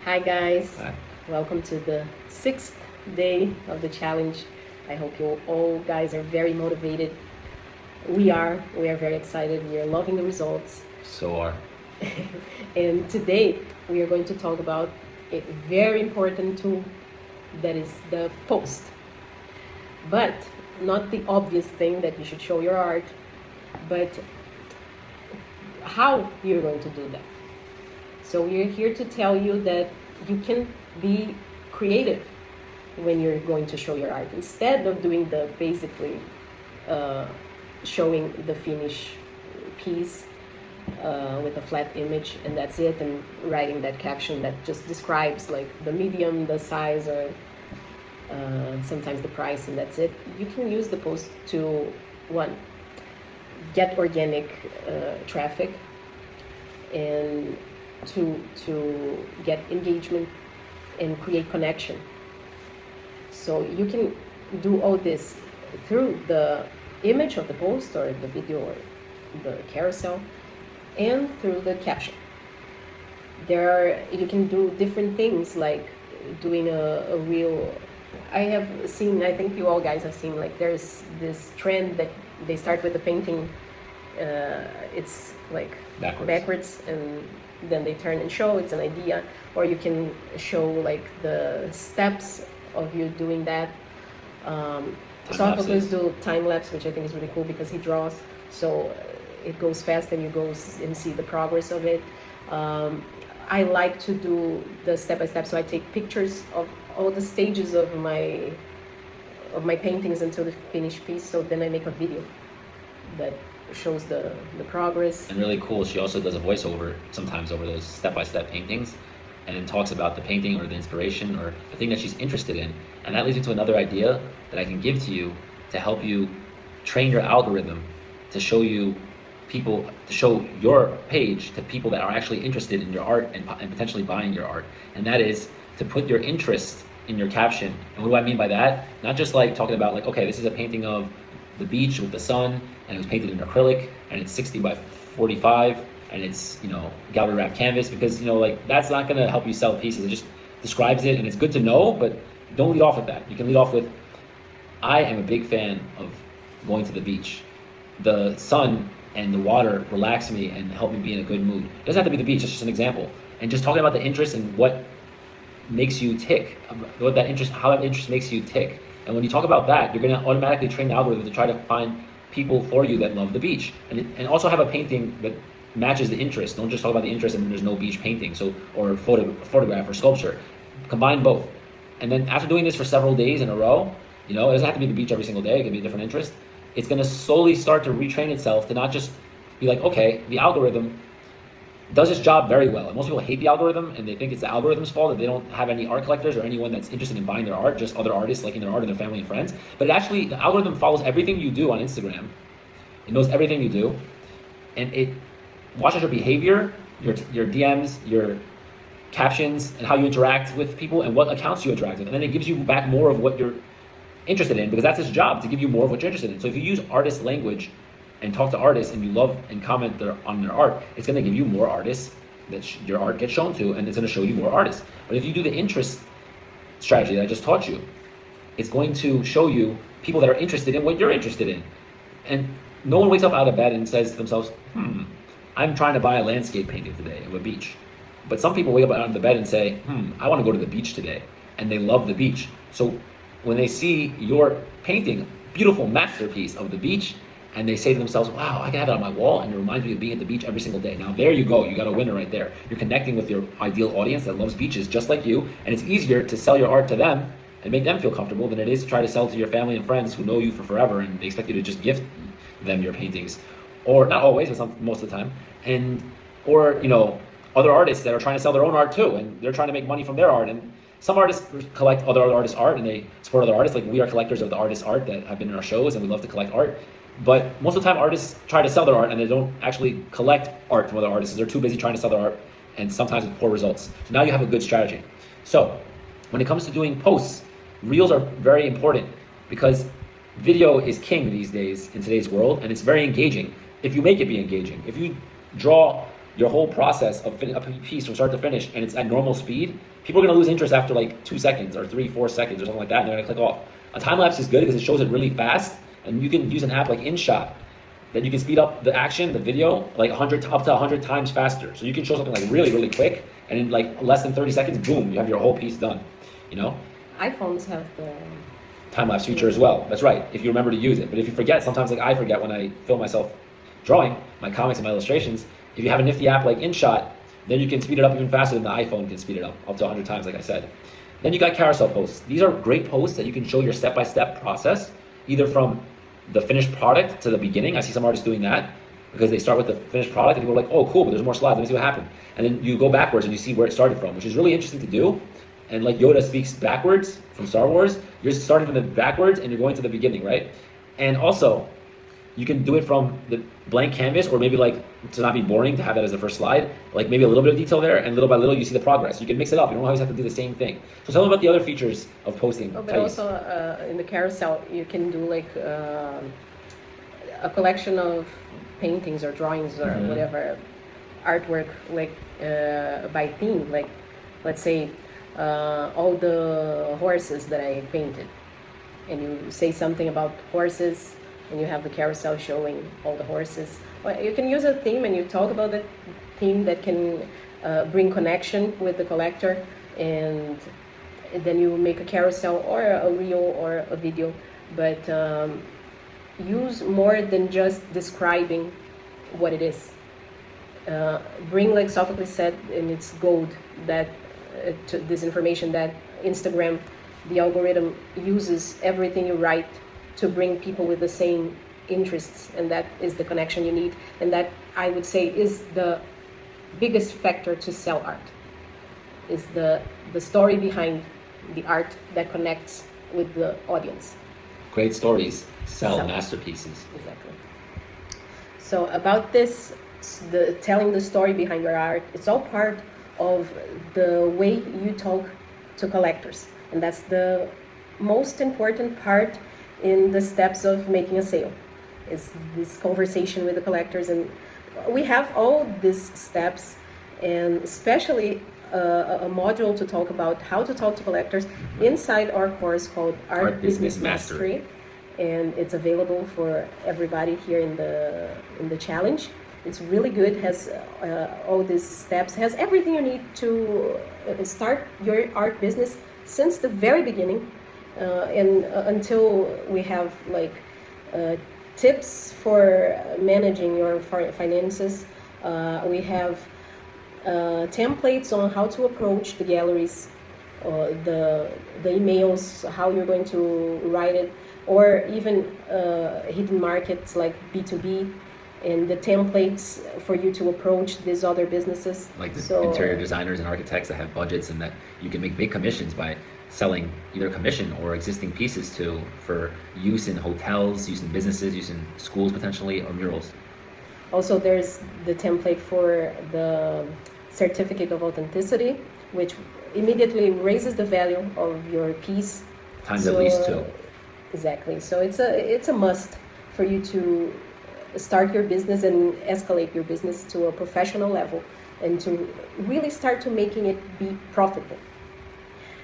Hi guys, Hi. welcome to the sixth day of the challenge. I hope you all guys are very motivated. We are very excited. We are loving the results. So are. And today we are going to talk about a very important tool, that is the post. But not the obvious thing that you should show your art, but how you're going to do that. So we're here to tell you that you can be creative when you're going to show your art, instead of doing the basically showing the finished piece with a flat image and that's it, and writing that caption that just describes like the medium, the size, or sometimes the price, and that's it. You can use the post to, one, get organic traffic, and to get engagement and create connection. So you can do all this through the image of the post or the video or the carousel, and through the caption. You can do different things like doing a reel. I have seen, I think you all guys have seen, like there's this trend that they start with the painting, it's like backwards, and then they turn and show it's an idea. Or you can show like the steps of you doing that. Sophocles do time lapse, which I think is really cool because he draws, so it goes fast and you go and see the progress of it. I like to do the step by step, so I take pictures of all the stages of my paintings until the finished piece. So then I make a video that shows the progress. And really cool, she also does a voiceover sometimes over those step-by-step paintings, and then talks about the painting or the inspiration or the thing that she's interested in. And that leads me to another idea that I can give to you to help you train your algorithm to show you people, to show your page to people that are actually interested in your art and potentially buying your art. And that is to put your interest in your caption. And what do I mean by that? Not just like talking about like, okay, this is a painting of the beach with the sun, and it was painted in acrylic, and it's 60 by 45, and it's, gallery wrapped canvas, because, like, that's not going to help you sell pieces. It just describes it, and it's good to know, but don't lead off with that. You can lead off with, I am a big fan of going to the beach. The sun and the water relax me and help me be in a good mood. It doesn't have to be the beach, it's just an example. And just talking about the interest and what makes you tick, how that interest makes you tick. And when you talk about that, you're going to automatically train the algorithm to try to find people for you that love the beach. And also have a painting that matches the interest. Don't just talk about the interest and then there's no beach painting, or photograph or sculpture. Combine both. And then after doing this for several days in a row, it doesn't have to be the beach every single day, it can be a different interest. It's going to slowly start to retrain itself to not just be like, okay, the algorithm does its job very well. And most people hate the algorithm, and they think it's the algorithm's fault that they don't have any art collectors or anyone that's interested in buying their art, just other artists liking their art and their family and friends. But the algorithm follows everything you do on Instagram. It knows everything you do, and it watches your behavior, your DMs, your captions, and how you interact with people, and what accounts you interact with. And then it gives you back more of what you're interested in, because that's its job, to give you more of what you're interested in. So if you use artist language and talk to artists and you love and comment on their art, it's going to give you more artists that your art gets shown to, and it's going to show you more artists. But if you do the interest strategy that I just taught you, it's going to show you people that are interested in what you're interested in. And no one wakes up out of bed and says to themselves, I'm trying to buy a landscape painting today of a beach. But some people wake up out of the bed and say, I want to go to the beach today. And they love the beach. So when they see your painting, beautiful masterpiece of the beach, and they say to themselves, wow, I can have it on my wall, and it reminds me of being at the beach every single day. Now there you go, you got a winner right there. You're connecting with your ideal audience that loves beaches just like you, and it's easier to sell your art to them and make them feel comfortable than it is to try to sell to your family and friends who know you for forever, and they expect you to just gift them your paintings. Or not always, but most of the time. Or other artists that are trying to sell their own art too, and they're trying to make money from their art. And some artists collect other artists' art, and they support other artists. Like we are collectors of the artists' art that have been in our shows, and we love to collect art. But most of the time, artists try to sell their art, and they don't actually collect art from other artists. They're too busy trying to sell their art, and sometimes with poor results. So now you have a good strategy. So when it comes to doing posts, reels are very important, because video is king these days in today's world, and it's very engaging if you make it be engaging. If you draw your whole process of a piece from start to finish, and it's at normal speed, people are going to lose interest after like 2 seconds or 3-4 seconds or something like that, and they're going to click off. A time lapse is good because it shows it really fast, and you can use an app like InShot that you can speed up the action, the video, like up to 100 times faster. So you can show something like really, really quick, and in like less than 30 seconds, boom, you have your whole piece done. You know? iPhones have the Time-lapse feature as well. That's right, if you remember to use it. But if you forget, sometimes like I forget when I film myself drawing, my comics and my illustrations, if you have a nifty app like InShot, then you can speed it up even faster than the iPhone can speed it up to 100 times, like I said. Then you got carousel posts. These are great posts that you can show your step-by-step process, either from the finished product to the beginning. I see some artists doing that because they start with the finished product and people are like, oh, cool, but there's more slides. Let me see what happened. And then you go backwards and you see where it started from, which is really interesting to do. And like Yoda speaks backwards from Star Wars, you're starting from the backwards and you're going to the beginning, right? And also, you can do it from the blank canvas, or maybe like, to not be boring, to have that as the first slide, like maybe a little bit of detail there, and little by little you see the progress. You can mix it up. You don't always have to do the same thing. So tell me about the other features of posting. but also in the carousel, you can do like a collection of paintings or drawings or whatever, artwork, like by theme, like let's say all the horses that I painted, and you say something about horses, and you have the carousel showing all the horses. Well, you can use a theme and you talk about that theme that can bring connection with the collector, and then you make a carousel or a reel or a video, but use more than just describing what it is. Bring, like Sophocles said in its gold, that to this information that Instagram, the algorithm uses everything you write to bring people with the same interests, and that is the connection you need, and that I would say is the biggest factor to sell art, is the story behind the art that connects with the audience. Great stories sell masterpieces. Exactly. So about this, the telling the story behind your art, it's all part of the way you talk to collectors, and that's the most important part in the steps of making a sale, is this conversation with the collectors. And we have all these steps, and especially a module to talk about how to talk to collectors inside our course called Art Business Mastery, and it's available for everybody here in the challenge. It's really good, has all these steps, has everything you need to start your art business since the very beginning, and until we have like tips for managing your finances. We have templates on how to approach the galleries, the emails, how you're going to write it, or even hidden markets like B2B, and the templates for you to approach these other businesses. Like the interior designers and architects that have budgets, and that you can make big commissions by selling either commission or existing pieces for use in hotels, use in businesses, use in schools potentially, or murals. Also, there's the template for the certificate of authenticity, which immediately raises the value of your piece. Times at least 2. Exactly. So it's a must for you to start your business and escalate your business to a professional level, and to really start to making it be profitable.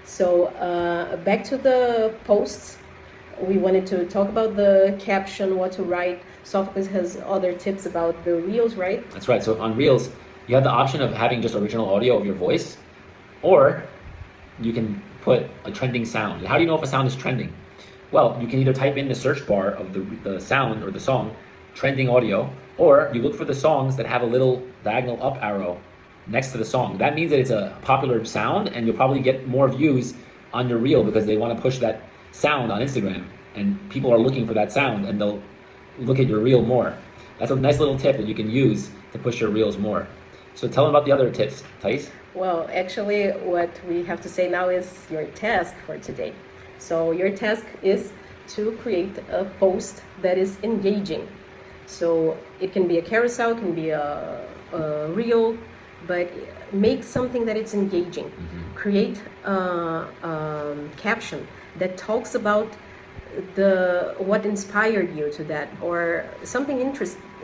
So back to the posts, we wanted to talk about the caption, what to write. Sophocles has other tips about the reels, right? That's right. So on Reels, you have the option of having just original audio of your voice, or you can put a trending sound. And how do you know if a sound is trending? Well, you can either type in the search bar of the sound or the song, trending audio, or you look for the songs that have a little diagonal up arrow next to the song. That means that it's a popular sound, and you'll probably get more views on your reel because they want to push that sound on Instagram, and people are looking for that sound, and they'll look at your reel more. That's a nice little tip that you can use to push your reels more. So tell them about the other tips, Thais. Well, actually, what we have to say now is your task for today. So your task is to create a post that is engaging. So it can be a carousel, it can be a reel, but make something that it's engaging. Create a caption that talks about what inspired you to that, or something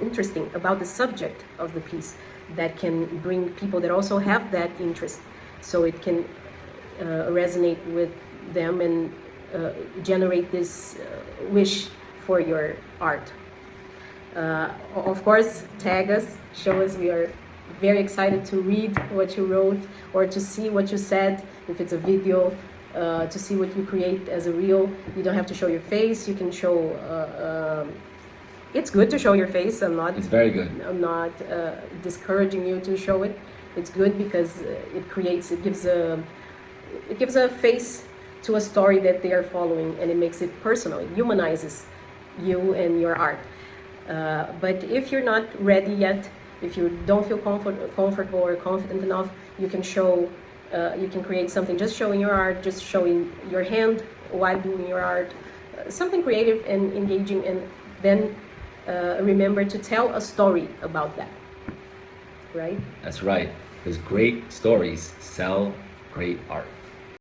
interesting about the subject of the piece. that can bring people that also have that interest, so it can resonate with them and generate this wish for your art. Of course, tag us, show us. We are very excited to read what you wrote or to see what you said, if it's a video, to see what you create as a reel. You don't have to show your face, you can show it's good to show your face. It's very good. I'm not discouraging you to show it. It's good because it gives a face to a story that they are following, and it makes it personal. It humanizes you and your art. But if you're not ready yet, if you don't feel comfortable or confident enough, you can create something just showing your art, just showing your hand while doing your art, something creative and engaging, and then remember to tell a story about that, right? That's right, because great stories sell great art.